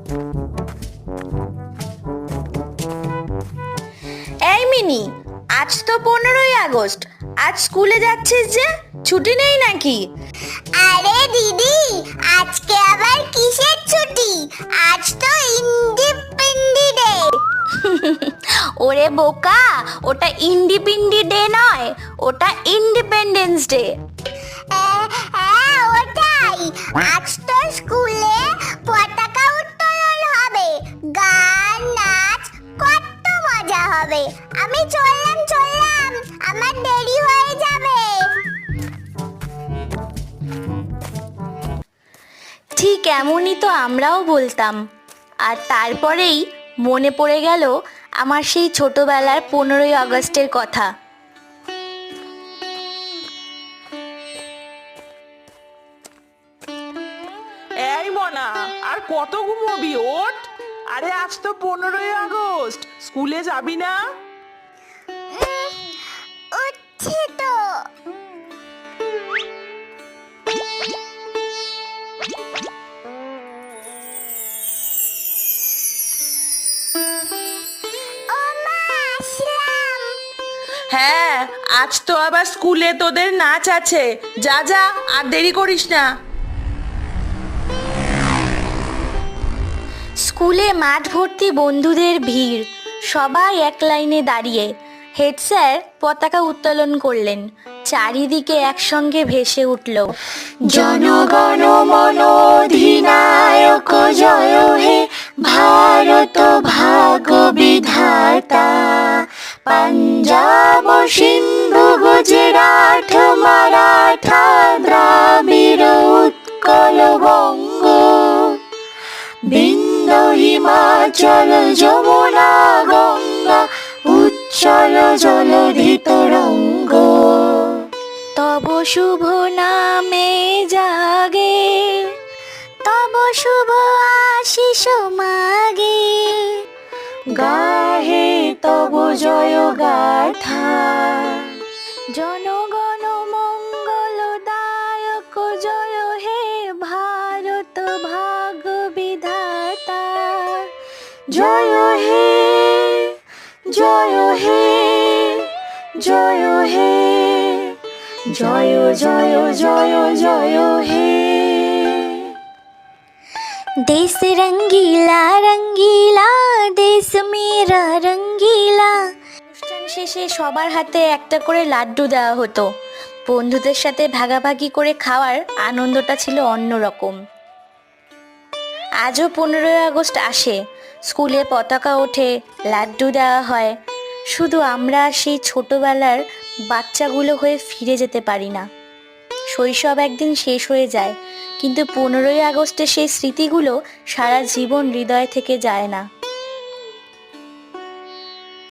এই মিনি, আজ তো 15ই আগস্ট, আজ স্কুলে যাচ্ছিস যে? ছুটি নেই নাকি? আরে দিদি, আজকে আবার কিসের ছুটি? আজ তো ইন্ডিপেন্ডেন্স ডে। ওরে বোকা, ওটা ইন্ডিপেন্ডেন্স ডে নয়, ওটা ইন্ডিপেন্ডেন্স ডে। হ্যাঁ ওটাই। আজ তো স্কুলে পতাকা উত্তোলন হবে, গান নাচ, কত মজা হবে। আমি চললাম, আমার দেরি হয়ে যাবে। ঠিক এমনই তো আমরাও বলতাম। আর তারপরেই মনে পড়ে গেল আমার সেই ছোটবেলার 15ই আগস্টের কথা। এই মনা, আর কত ঘুমোবি? ওঠ। আরে আজ তো 15ই আগস্ট, স্কুলে যাবি না? উঠছি তো। ও মা, আসলাম। হ্যাঁ, আজ তো আবার স্কুলে তোদের নাচ আছে। যা যা, আর দেরি করিস না। স্কুলে মাঠ ভর্তি বন্ধুদের ভিড়, সবাই এক লাইনে দাঁড়িয়ে। হেড স্যার পতাকা উত্তোলন করলেন, চারিদিকে একসঙ্গে ভেসে উঠল জনগণ মন অধিনায়ক জয় হে, ভারত ভাগ্য বিধাতা। পাঞ্জাব সিন্ধু গুজরাট মারাঠা দ্রাবিড় উৎকল বঙ্গ, বিন্ধ্য হিমাচল যমুনা গঙ্গা, উচ্চল জলধি তরঙ্গ। তব শুভ নামে জাগে, তব শুভ আশিস মাগে, গাহে তব জয় গাথা। জনগণ মঙ্গলদায়ক জয় হে, ভারত ভাগ্য বিধাতা। জয় হে, জয় হে, জয় হে, জয় জয় জয় জয় হে। देश रंगीला रंगीला, देश मेरा रंगीला। অনুষ্ঠান শেষে সবার হাতে একটা করে লাড্ডু দেওয়া হতো। বন্ধুদের সাথে ভাগাভাগি করে খাওয়ার আনন্দটা ছিল অন্যরকম। আজও 15ই আগস্ট আসে, স্কুলে পতাকা ওঠে, লাড্ডু দেওয়া হয়। শুধু আমরা সেই ছোটবেলার বাচ্চাগুলো হয়ে ফিরে যেতে পারি না। শৈশব একদিন শেষ হয়ে যায়, কিন্তু 15ই আগস্টের সেই স্মৃতিগুলো সারা জীবন হৃদয় থেকে যায় না।